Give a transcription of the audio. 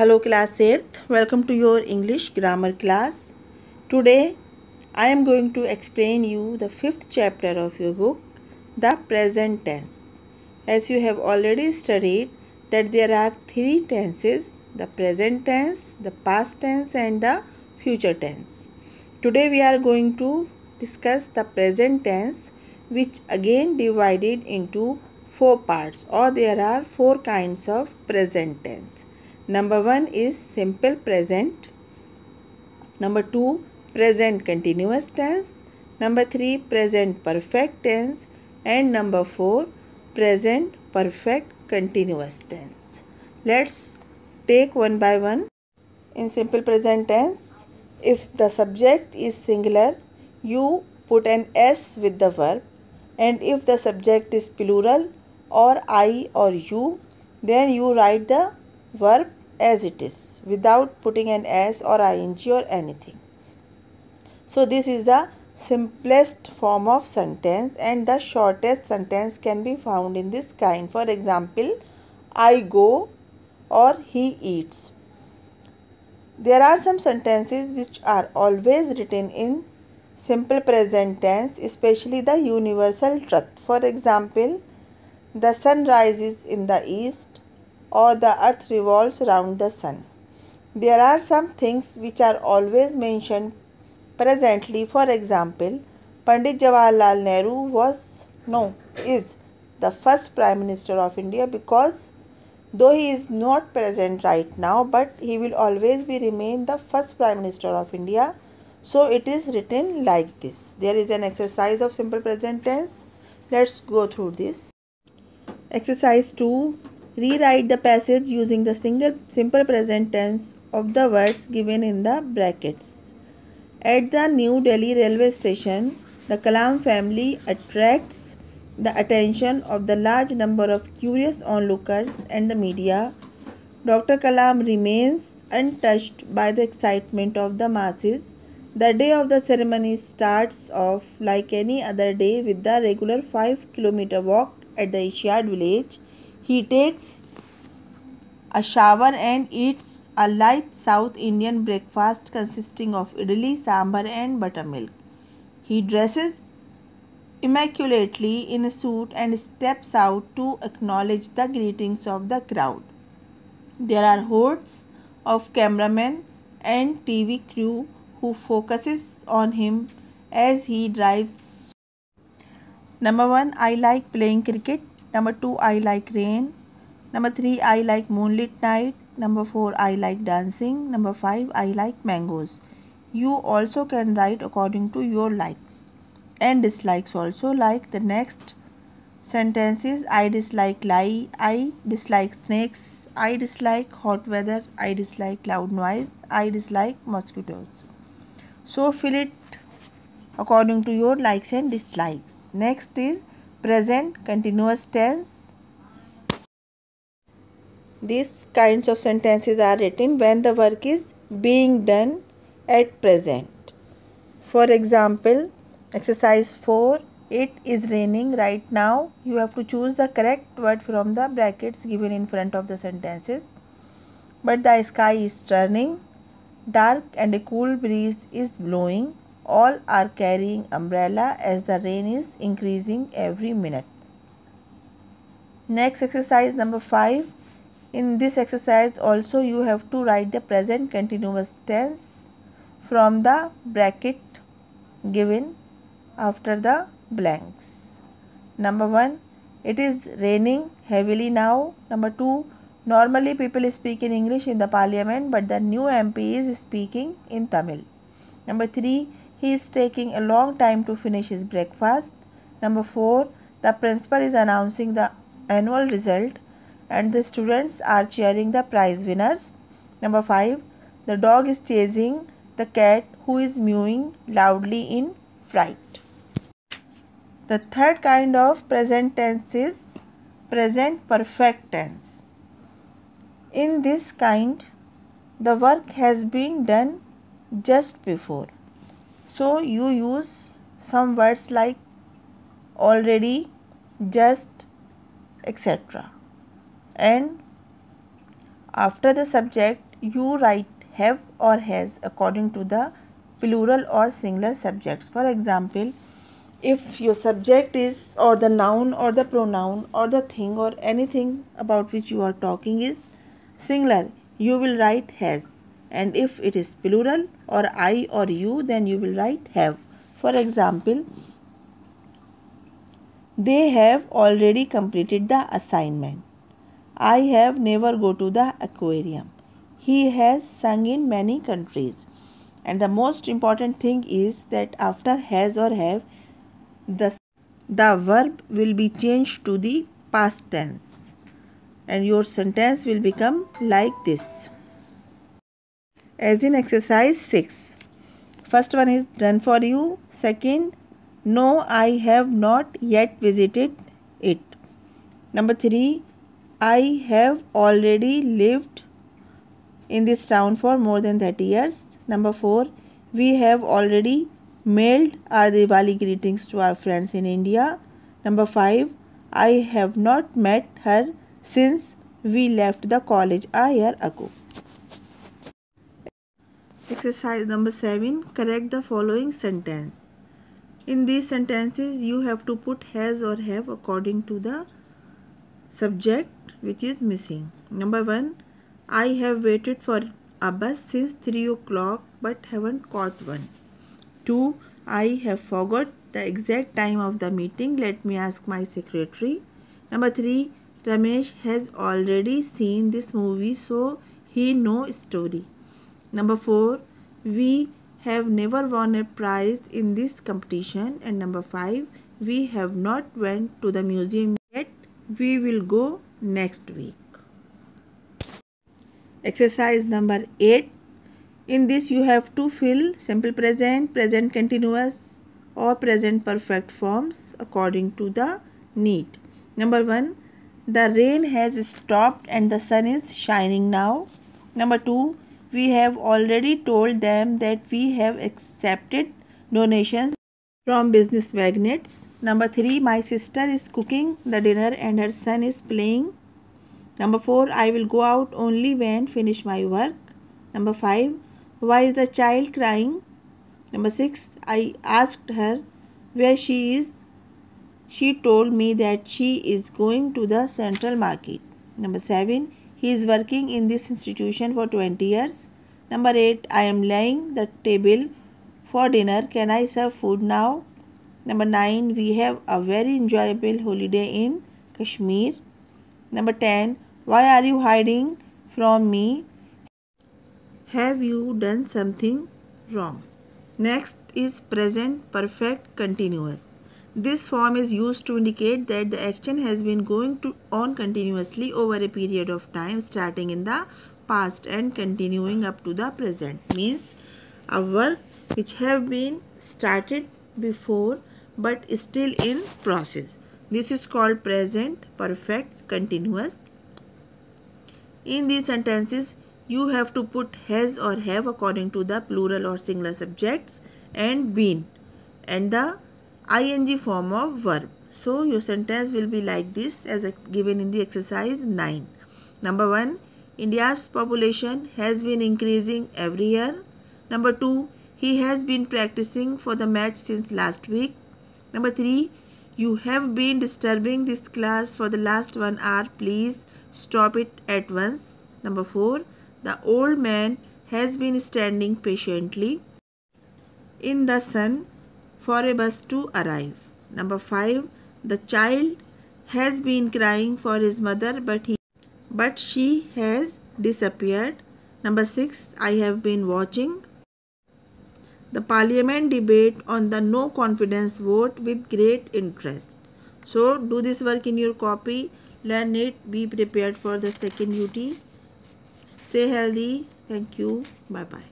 Hello class 8th, welcome to your English grammar class. Today I am going to explain you the 5th chapter of your book, the present tense. As you have already studied that there are 3 tenses, the present tense, the past tense and the future tense. Today we are going to discuss the present tense, which again divided into 4 parts, or there are 4 kinds of present tense. Number 1 is simple present. Number 2, present continuous tense. Number 3, present perfect tense. And number 4, present perfect continuous tense. Let's take one by one. In simple present tense, if the subject is singular, you put an S with the verb, and if the subject is plural or I or you, then you write the verb as it is without putting an S or ing or anything. So this is the simplest form of sentence, and the shortest sentence can be found in this kind. For example, I go or he eats. There are some sentences which are always written in simple present tense, especially the universal truth. For example, the sun rises in the east, or the earth revolves round the sun. There are some things which are always mentioned presently. For example, Pandit Jawaharlal Nehru is the first Prime Minister of India, because though he is not present right now, but he will always be remain the first Prime Minister of India. So it is written like this. There is an exercise of simple present tense. Let's go through this. Exercise 2. Rewrite the passage using the simple present tense of the words given in the brackets. At the New Delhi railway station, the Kalam family attracts the attention of the large number of curious onlookers and the media. Dr. Kalam remains untouched by the excitement of the masses. The day of the ceremony starts off like any other day with the regular 5-kilometer walk at the Ishiad village. He takes a shower and eats a light South Indian breakfast consisting of idli, sambar and buttermilk. He dresses immaculately in a suit and steps out to acknowledge the greetings of the crowd. There are hordes of cameramen and TV crew who focuses on him as he drives. Number 1, I like playing cricket. Number 2, I like rain. Number 3, I like moonlit night. Number 4, I like dancing. Number 5, I like mangoes. You also can write according to your likes and dislikes also, like the next sentences. I dislike lie. I dislike snakes. I dislike hot weather. I dislike loud noise. I dislike mosquitoes. So fill it according to your likes and dislikes. Next is present continuous tense. These kinds of sentences are written when the work is being done at present. For example, exercise 4, it is raining right now. You have to choose the correct word from the brackets given in front of the sentences. But the sky is turning dark and a cool breeze is blowing. All are carrying umbrella as the rain is increasing every minute. Next, exercise number 5. In this exercise also you have to write the present continuous tense from the bracket given after the blanks. Number 1, it is raining heavily now. Number 2, normally people speak in English in the parliament, but the new MP is speaking in Tamil. Number 3, he is taking a long time to finish his breakfast. Number 4, the principal is announcing the annual result and the students are cheering the prize winners. Number 5, the dog is chasing the cat who is mewing loudly in fright. The third kind of present tense is present perfect tense. In this kind, the work has been done just before. So you use some words like already, just, etc. And after the subject, you write have or has according to the plural or singular subjects. For example, if your subject is or the noun or the pronoun or the thing or anything about which you are talking is singular, you will write has, and if it is plural or I or you, then you will write have. For example, they have already completed the assignment. I have never go to the aquarium. He has sung in many countries. And the most important thing is that after has or have, the verb will be changed to the past tense. And your sentence will become like this. As in exercise 6. First one is done for you. Second, no, I have not yet visited it. Number 3, I have already lived in this town for more than 30 years. Number 4, we have already mailed our Diwali greetings to our friends in India. Number 5, I have not met her since we left the college a year ago. Exercise number 7, correct the following sentence. In these sentences, you have to put has or have according to the subject which is missing. Number 1, I have waited for a bus since 3 o'clock but haven't caught one. 2, I have forgot the exact time of the meeting. Let me ask my secretary. Number 3, Ramesh has already seen this movie, so he knows story. Number 4, we have never won a prize in this competition. And number 5, we have not went to the museum yet. We will go next week. Exercise number 8. In this you have to fill simple present, present continuous or present perfect forms according to the need. Number 1, the rain has stopped and the sun is shining now. Number 2, we have already told them that we have accepted donations from business magnates. Number 3, my sister is cooking the dinner and her son is playing. Number 4, I will go out only when finish my work. Number 5, why is the child crying? Number 6, I asked her where she is. She told me that she is going to the central market. Number 7, he is working in this institution for 20 years. Number 8, I am laying the table for dinner. Can I serve food now? Number 9, we have a very enjoyable holiday in Kashmir. Number 10, why are you hiding from me? Have you done something wrong? Next is present perfect continuous. This form is used to indicate that the action has been going on continuously over a period of time, starting in the past and continuing up to the present. Means a work which have been started before but still in process. This is called present perfect continuous. In these sentences, you have to put has or have according to the plural or singular subjects and been and the ing form of verb. So your sentence will be like this as given in the exercise 9. Number 1, India's population has been increasing every year. Number 2, he has been practicing for the match since last week. Number 3, you have been disturbing this class for the last 1 hour. Please stop it at once. Number 4, the old man has been standing patiently in the sun for a bus to arrive. Number 5, the child has been crying for his mother but she has disappeared. Number 6, I have been watching the parliament debate on the no confidence vote with great interest. So do this work in your copy, learn it, be prepared for the second duty. Stay healthy. Thank you. Bye bye.